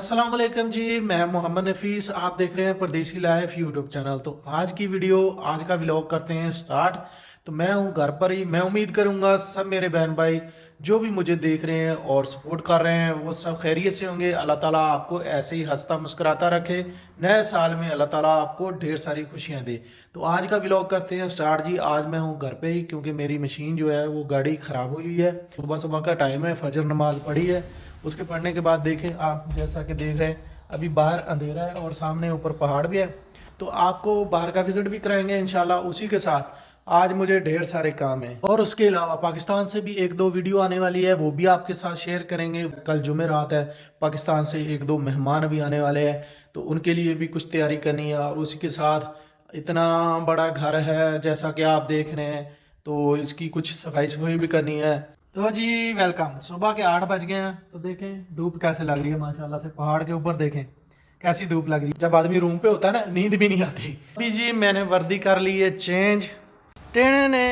अस्सलाम वालेकुम जी। मैं मोहम्मद नफीस, आप देख रहे हैं परदेसी लाइफ यूट्यूब चैनल। तो आज की वीडियो, आज का व्लॉग करते हैं स्टार्ट। तो मैं हूं घर पर ही। मैं उम्मीद करूंगा सब मेरे बहन भाई जो भी मुझे देख रहे हैं और सपोर्ट कर रहे हैं वो सब खैरियत से होंगे। अल्लाह ताला आपको ऐसे ही हंसता मुस्कुराता रखे। नए साल में अल्लाह ताला आपको ढेर सारी खुशियां दे। तो आज का व्लॉग करते हैं स्टार्ट जी। आज मैं हूँ घर पे ही क्योंकि मेरी मशीन जो है वो गाड़ी ख़राब हुई है। सुबह सुबह का टाइम है, फजर नमाज पढ़ी है। उसके पढ़ने के बाद देखें आप, जैसा कि देख रहे हैं अभी बाहर अंधेरा है और सामने ऊपर पहाड़ भी है। तो आपको बाहर का विज़िट भी कराएंगे इंशाल्लाह। उसी के साथ आज मुझे ढेर सारे काम हैं और उसके अलावा पाकिस्तान से भी एक दो वीडियो आने वाली है, वो भी आपके साथ शेयर करेंगे। कल जुमेरात है, पाकिस्तान से एक दो मेहमान भी आने वाले हैं, तो उनके लिए भी कुछ तैयारी करनी है। और उसी के साथ इतना बड़ा घर है जैसा कि आप देख रहे हैं, तो इसकी कुछ सफाई सफाई भी करनी है। तो जी वेलकम। सुबह के 8 बज गए हैं। तो देखें धूप कैसे लग रही है माशाल्लाह से। पहाड़ के ऊपर देखें कैसी धूप लग रही है। जब आदमी रूम पे होता है ना, नींद भी नहीं आती। अभी जी मैंने वर्दी कर ली है चेंज। टेने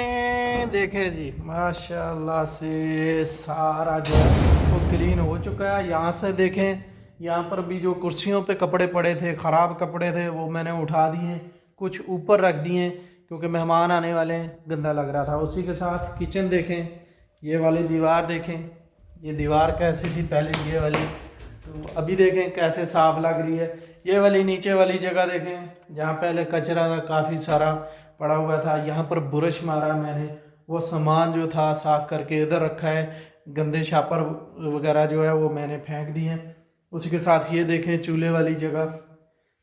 देखे जी माशाल्लाह से सारा जो है वो क्लीन हो चुका है। यहाँ से देखें, यहाँ पर भी जो कुर्सियों पे कपड़े पड़े थे, ख़राब कपड़े थे, वो मैंने उठा दिए, कुछ ऊपर रख दिए क्योंकि मेहमान आने वाले हैं, गंदा लग रहा था। उसी के साथ किचन देखें, ये वाली दीवार देखें, ये दीवार कैसी थी पहले, ये वाली, तो अभी देखें कैसे साफ लग रही है। ये वाली नीचे वाली जगह देखें जहाँ पहले कचरा था काफ़ी सारा पड़ा हुआ था, यहाँ पर बुरश मारा मैंने, वो सामान जो था साफ़ करके इधर रखा है। गंदे शापर वगैरह जो है वो मैंने फेंक दिए हैं। उसी के साथ ये देखें चूल्हे वाली जगह,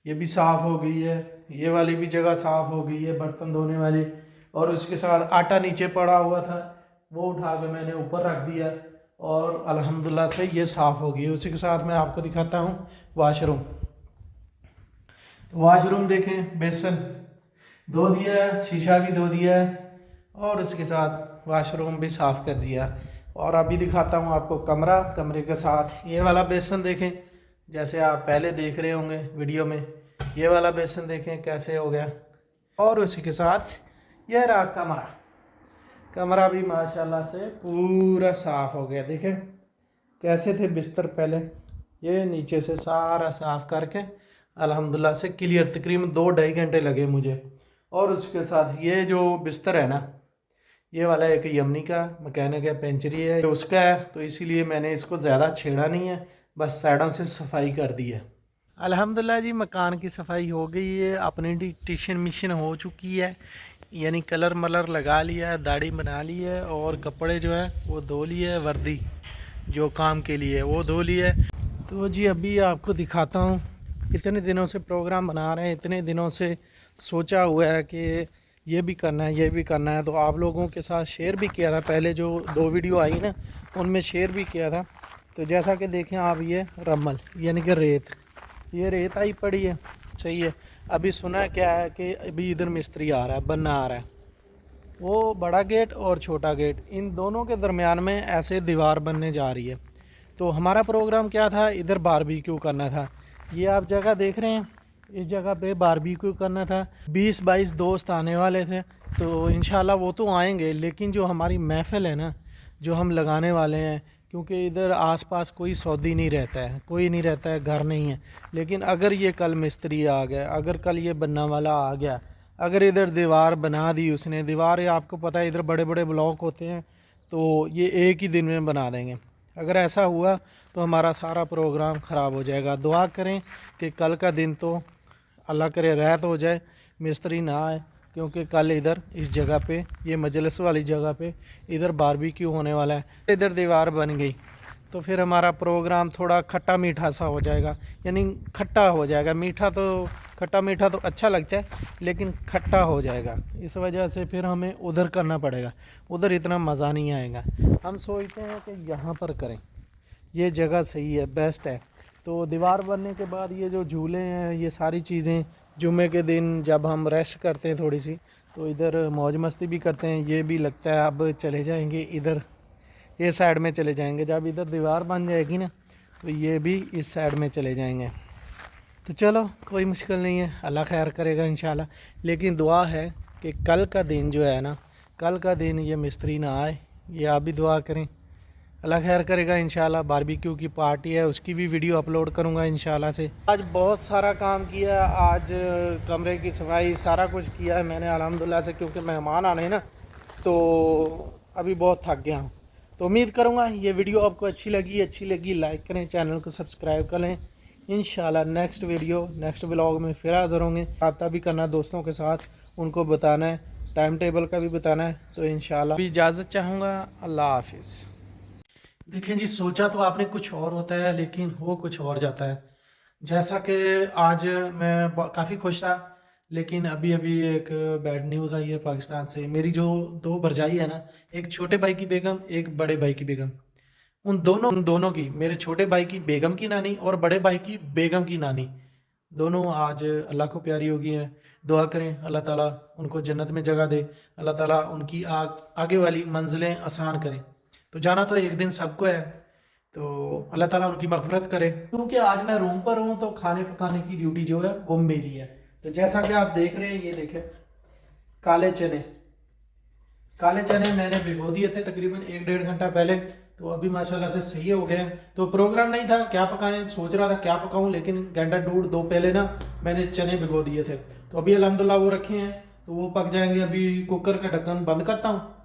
ये भी साफ़ हो गई है। ये वाली भी जगह साफ़ हो गई है, बर्तन धोने वाली। और उसके साथ आटा नीचे पड़ा हुआ था, वो उठा के मैंने ऊपर रख दिया और अल्हम्दुलिल्लाह से ये साफ़ हो गई है। उसी के साथ मैं आपको दिखाता हूँ वाशरूम। तो वाशरूम देखें, बेसन धो दिया है, शीशा भी धो दिया है और उसके साथ वाशरूम भी साफ़ कर दिया। और अभी दिखाता हूँ आपको कमरा। कमरे के साथ ये वाला बेसन देखें, जैसे आप पहले देख रहे होंगे वीडियो में, ये वाला बेसन देखें कैसे हो गया। और उसी के साथ यह रहा कमरा। कमरा भी माशाल्लाह से पूरा साफ़ हो गया। देखें कैसे थे बिस्तर पहले, ये नीचे से सारा साफ़ करके अल्हम्दुलिल्लाह से क्लियर। तकरीबन 2-2.5 घंटे लगे मुझे। और उसके साथ ये जो बिस्तर है ना, ये वाला एक यमनी का मैकेनिक है, पेंचरी है, तो उसका है, तो इसीलिए मैंने इसको ज़्यादा छेड़ा नहीं है, बस साइडों से सफाई कर दी है। अल्हम्दुलिल्लाह जी मकान की सफाई हो गई है, अपनी टिशन मिशन हो चुकी है, यानी कलर मलर लगा लिया है, दाढ़ी बना ली है और कपड़े जो है वो धो लिए है, वर्दी जो काम के लिए वो धो ली है। तो जी अभी आपको दिखाता हूँ, इतने दिनों से प्रोग्राम बना रहे हैं, इतने दिनों से सोचा हुआ है कि ये भी करना है, ये भी करना है। तो आप लोगों के साथ शेयर भी किया था, पहले जो 2 वीडियो आई ना उनमें शेयर भी किया था। तो जैसा कि देखें आप, ये रमल यानी कि रेत, ये रेत आई पड़ी है, सही है। अभी सुना क्या है कि अभी इधर मिस्त्री आ रहा है, बनना आ रहा है, वो बड़ा गेट और छोटा गेट, इन दोनों के दरमियान में ऐसे दीवार बनने जा रही है। तो हमारा प्रोग्राम क्या था, इधर बारबेक्यू करना था। ये आप जगह देख रहे हैं, इस जगह पे बारबेक्यू करना था। 20-22 दोस्त आने वाले थे, तो इंशाल्लाह वो तो आएंगे, लेकिन जो हमारी महफ़िल है ना, जो हम लगाने वाले हैं, क्योंकि इधर आसपास कोई सऊदी नहीं रहता है, कोई नहीं रहता है, घर नहीं है। लेकिन अगर ये कल मिस्त्री आ गया, अगर कल ये बनने वाला आ गया, अगर इधर दीवार बना दी उसने, दीवार आपको पता है इधर बड़े बड़े ब्लॉक होते हैं, तो ये एक ही दिन में बना देंगे। अगर ऐसा हुआ तो हमारा सारा प्रोग्राम ख़राब हो जाएगा। दुआ करें कि कल का दिन तो अल्लाह करे रात हो जाए, मिस्त्री ना आए, क्योंकि कल इधर इस जगह पे, ये मजलिस वाली जगह पे इधर बारबेक्यू होने वाला है। इधर दीवार बन गई तो फिर हमारा प्रोग्राम थोड़ा खट्टा मीठा सा हो जाएगा, यानी खट्टा हो जाएगा। मीठा तो, खट्टा मीठा तो अच्छा लगता है, लेकिन खट्टा हो जाएगा। इस वजह से फिर हमें उधर करना पड़ेगा, उधर इतना मज़ा नहीं आएगा। हम सोचते हैं कि यहाँ पर करें, ये जगह सही है, बेस्ट है। तो दीवार बनने के बाद ये जो झूले हैं, ये सारी चीज़ें, जुमे के दिन जब हम रेस्ट करते हैं थोड़ी सी, तो इधर मौज मस्ती भी करते हैं। ये भी लगता है अब चले जाएंगे इधर, ये साइड में चले जाएंगे। जब इधर दीवार बन जाएगी ना, तो ये भी इस साइड में चले जाएंगे। तो चलो कोई मुश्किल नहीं है, अल्लाह खैर करेगा इंशाल्लाह। लेकिन दुआ है कि कल का दिन जो है ना, कल का दिन ये मिस्त्री ना आए, ये आप भी दुआ करें। अल्लाह खैर करेगा इंशाल्लाह। बारबेक्यू की पार्टी है, उसकी भी वीडियो अपलोड करूँगा इंशाल्लाह से। आज बहुत सारा काम किया, आज कमरे की सफाई सारा कुछ किया है मैंने अल्हम्दुलिल्लाह से, क्योंकि मेहमान आने हैं ना, तो अभी बहुत थक गया हूँ। तो उम्मीद करूँगा ये वीडियो आपको अच्छी लगी लाइक करें, चैनल को सब्सक्राइब कर लें। इंशाल्लाह नेक्स्ट वीडियो नेक्स्ट व्लॉग में फिर हाज़िर होंगे। रब्ता भी करना दोस्तों के साथ, उनको बताना है, टाइम टेबल का भी बताना है। तो इंशाल्लाह भी इजाज़त चाहूँगा। अल्लाह हाफिज़। देखें जी, सोचा तो आपने कुछ और होता है लेकिन हो कुछ और जाता है। जैसा कि आज मैं काफ़ी खुश था, लेकिन अभी अभी एक बैड न्यूज़ आई है पाकिस्तान से। मेरी जो दो भरजाई है ना, एक छोटे भाई की बेगम, एक बड़े भाई की बेगम, उन दोनों की, मेरे छोटे भाई की बेगम की नानी और बड़े भाई की बेगम की नानी, दोनों आज अल्लाह को प्यारी हो गई हैं। दुआ करें अल्लाह ताला उनको जन्नत में जगह दे, अल्लाह ताला उनकी आगे वाली मंजिलें आसान करे। तो जाना तो एक दिन सबको है, तो अल्लाह ताला उनकी मग़फ़िरत करे। क्योंकि आज मैं रूम पर हूँ तो खाने पकाने की ड्यूटी जो है वो मेरी है। तो जैसा कि आप देख रहे हैं, ये देखें काले चने, काले चने मैंने भिगो दिए थे तकरीबन 1-1.5 घंटा पहले, तो अभी माशाल्लाह से सही हो गए हैं। तो प्रोग्राम नहीं था क्या पकाएं, सोच रहा था क्या पकाऊं, लेकिन घंटा डेढ़ दो पहले ना मैंने चने भिगो दिए थे, तो अभी अल्हम्दुलिल्लाह वो रखे हैं, तो वो पक जाएंगे। अभी कुकर का ढक्कन बंद करता हूँ।